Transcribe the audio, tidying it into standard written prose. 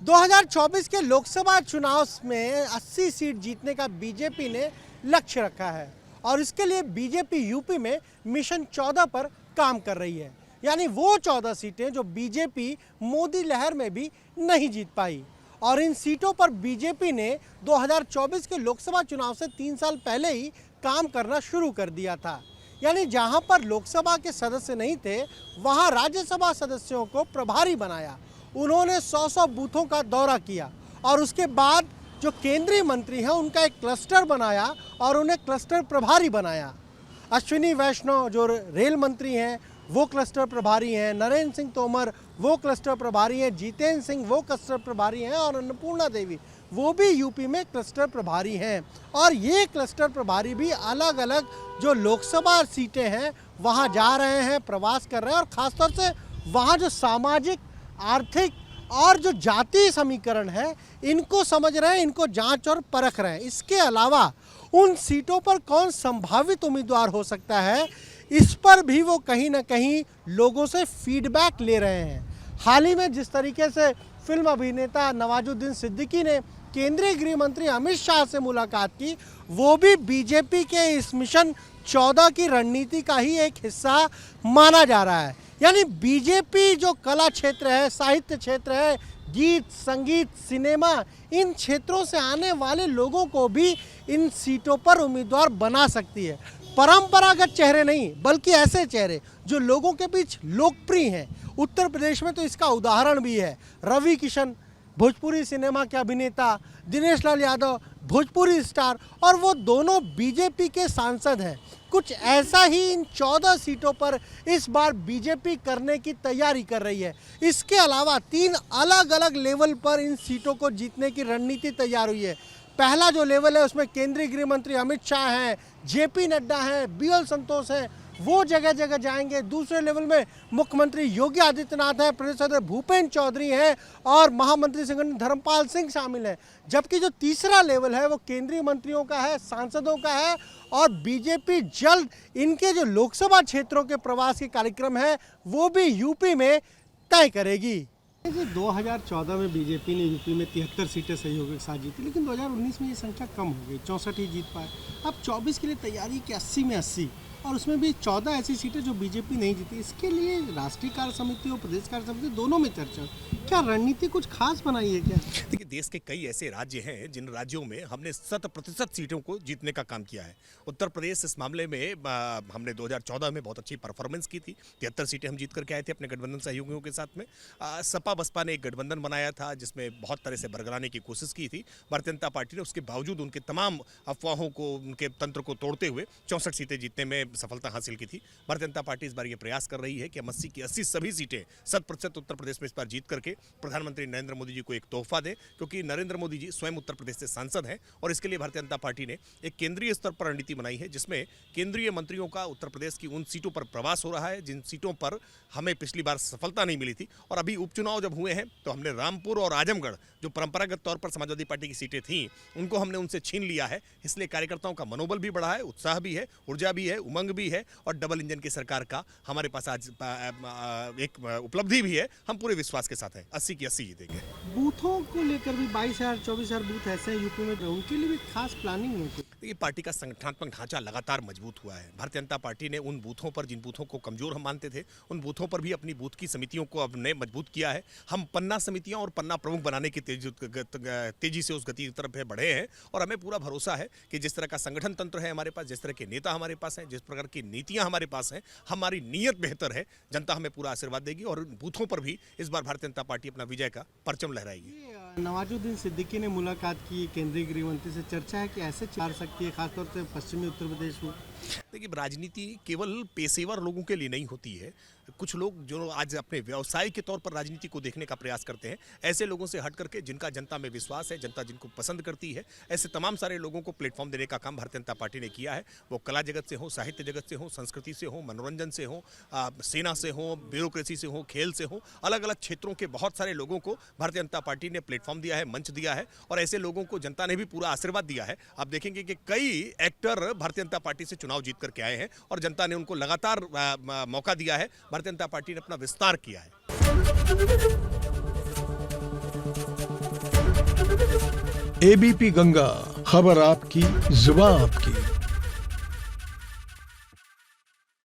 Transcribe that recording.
2024 के लोकसभा चुनाव में 80 सीट जीतने का बीजेपी ने लक्ष्य रखा है और इसके लिए बीजेपी यूपी में मिशन 14 पर काम कर रही है। यानी वो 14 सीटें जो बीजेपी मोदी लहर में भी नहीं जीत पाई और इन सीटों पर बीजेपी ने 2024 के लोकसभा चुनाव से 3 साल पहले ही काम करना शुरू कर दिया था। यानी जहां पर लोकसभा के सदस्य नहीं थे वहां राज्यसभा सदस्यों को प्रभारी बनाया। उन्होंने 100 बूथों का दौरा किया और उसके बाद जो केंद्रीय मंत्री हैं उनका एक क्लस्टर बनाया और उन्हें क्लस्टर प्रभारी बनाया। अश्विनी वैष्णव जो रेल मंत्री हैं वो क्लस्टर प्रभारी हैं, नरेंद्र सिंह तोमर वो क्लस्टर प्रभारी हैं, जितेंद्र सिंह वो क्लस्टर प्रभारी हैं और अन्नपूर्णा देवी वो भी यूपी में क्लस्टर प्रभारी हैं। और ये क्लस्टर प्रभारी भी अलग अलग जो लोकसभा सीटें हैं वहाँ जा रहे हैं, प्रवास कर रहे हैं और ख़ासतौर से वहाँ जो सामाजिक, आर्थिक और जो जातीय समीकरण है इनको समझ रहे हैं, इनको जांच और परख रहे हैं। इसके अलावा उन सीटों पर कौन संभावित उम्मीदवार हो सकता है इस पर भी वो कहीं ना कहीं लोगों से फीडबैक ले रहे हैं। हाल ही में जिस तरीके से फिल्म अभिनेता नवाजुद्दीन सिद्दीकी ने केंद्रीय गृह मंत्री अमित शाह से मुलाकात की, वो भी बीजेपी के इस मिशन 14 की रणनीति का ही एक हिस्सा माना जा रहा है। यानी बीजेपी जो कला क्षेत्र है, साहित्य क्षेत्र है, गीत, संगीत, सिनेमा, इन क्षेत्रों से आने वाले लोगों को भी इन सीटों पर उम्मीदवार बना सकती है। परंपरागत चेहरे नहीं बल्कि ऐसे चेहरे जो लोगों के बीच लोकप्रिय हैं। उत्तर प्रदेश में तो इसका उदाहरण भी है। रवि किशन भोजपुरी सिनेमा के अभिनेता, दिनेश लाल यादव भोजपुरी स्टार और वो दोनों बीजेपी के सांसद हैं। कुछ ऐसा ही इन 14 सीटों पर इस बार बीजेपी करने की तैयारी कर रही है। इसके अलावा 3 अलग अलग लेवल पर इन सीटों को जीतने की रणनीति तैयार हुई है। पहला जो लेवल है उसमें केंद्रीय गृह मंत्री अमित शाह हैं, जेपी नड्डा हैं, बीएल संतोष हैं, वो जगह जगह जाएंगे। दूसरे लेवल में मुख्यमंत्री योगी आदित्यनाथ हैं, प्रदेश अध्यक्ष भूपेंद्र चौधरी हैं और महामंत्री संगठन धर्मपाल सिंह शामिल हैं। जबकि जो तीसरा लेवल है वो केंद्रीय मंत्रियों का है, सांसदों का है और बीजेपी जल्द इनके जो लोकसभा क्षेत्रों के प्रवास के कार्यक्रम है वो भी यूपी में तय करेगी। 2014 में बीजेपी ने यूपी में 73 सीटें सहयोग के साथ जीती, लेकिन 2019 में ये संख्या कम हो गई, 64 ही जीत पाए। अब 24 के लिए तैयारी की 80 में 80 और उसमें भी 14 ऐसी सीटें जो बीजेपी नहीं जीती। इसके लिए राष्ट्रीय कार्य समिति और प्रदेश कार्य समिति दोनों में चर्चा। क्या रणनीति कुछ खास बनाई है क्या? देखिए, देश के कई ऐसे राज्य हैं जिन राज्यों में हमने 100% सीटों को जीतने का काम किया है। उत्तर प्रदेश इस मामले में हमने 2014 में बहुत अच्छी परफॉर्मेंस की थी। 73 सीटें हम जीत करके आए थे अपने गठबंधन सहयोगियों के साथ में। सपा बसपा ने एक गठबंधन बनाया था जिसमें बहुत तरह से बरगलाने की कोशिश की थी। भारतीय जनता पार्टी ने उसके बावजूद उनके तमाम अफवाहों को, उनके तंत्र को तोड़ते हुए 64 सीटें जीतने में सफलता हासिल की थी। भारतीय जनता पार्टी इस बार ये प्रयास कर रही है कि हम 80 की 80 सभी सीटें 100% उत्तर प्रदेश में इस बार जीत करके प्रधानमंत्री नरेंद्र मोदी जी को एक तोहफा दें, क्योंकि नरेंद्र मोदी जी स्वयं उत्तर प्रदेश से सांसद हैं और इसके लिए भारतीय जनता पार्टी ने एक केंद्रीय स्तर पर रणनीति बनाई है जिसमें केंद्रीय मंत्रियों का उत्तर प्रदेश की उन सीटों पर प्रवास हो रहा है जिन सीटों पर हमें पिछली बार सफलता नहीं मिली थी। और अभी उपचुनाव जब हुए हैं तो हमने रामपुर और आजमगढ़ जो परंपरागत तौर पर समाजवादी पार्टी की सीटें थीं उनको हमने उनसे छीन लिया है। इसलिए कार्यकर्ताओं का मनोबल भी बढ़ा है, उत्साह भी है, ऊर्जा भी है, उमंग भी है और डबल इंजन की सरकार का हमारे पास आज एक उपलब्धि भी है। हम पूरे विश्वास के साथ हैं 80 की 80 जीतेंगे। बूथों को लेकर भी 22,000 24,000 बूथ ऐसे हैं यूपी में, उनके लिए भी खास प्लानिंग है। देखिए, पार्टी का संगठनात्मक ढांचा लगातार मजबूत हुआ है। भारतीय जनता पार्टी ने उन बूथों पर, जिन बूथों को कमजोर हम मानते थे, उन बूथों पर भी अपनी बूथ की समितियों को हमने मजबूत किया है। हम पन्ना समितियां और पन्ना प्रमुख बनाने की तेजी से उस गति की तरफ बढ़े हैं और हमें पूरा भरोसा है कि जिस तरह का संगठन तंत्र है हमारे पास, जिस तरह के नेता हमारे पास हैं, जिस प्रकार की नीतियां हमारे पास हैं, हमारी नीयत बेहतर है। जनता हमें पूरा आशीर्वाद देगी और बूथों पर भी इस बार भारतीय जनता पार्टी अपना विजय का परचम लहराएगी। नवाजुद्दीन सिद्दीकी ने मुलाकात की केंद्रीय गृह मंत्री से, चर्चा है कि ऐसे चार सकती है खासतौर से पश्चिमी उत्तर प्रदेश में। देखिए, राजनीति केवल पेशेवर लोगों के लिए नहीं होती है। कुछ लोग जो आज अपने व्यवसाय के तौर पर राजनीति को देखने का प्रयास करते हैं, ऐसे लोगों से हट करके जिनका जनता में विश्वास है, जनता जिनको पसंद करती है, ऐसे तमाम सारे लोगों को प्लेटफॉर्म देने का काम भारतीय जनता पार्टी ने किया है। वो कला जगत से हो, साहित्य जगत से हो, संस्कृति से हो, मनोरंजन से हो, सेना से हो, ब्यूरोक्रेसी से हो, खेल से हो, अलग अलग क्षेत्रों के बहुत सारे लोगों को भारतीय जनता पार्टी ने प्लेटफॉर्म दिया है, मंच दिया है और ऐसे लोगों को जनता ने भी पूरा आशीर्वाद दिया है। आप देखेंगे कि कई एक्टर भारतीय जनता पार्टी से चुनाव जीत करके आए हैं और जनता ने उनको लगातार मौका दिया है। भारतीय जनता पार्टी ने अपना विस्तार किया है। एबीपी गंगा, खबर आपकी, जुबान आपकी।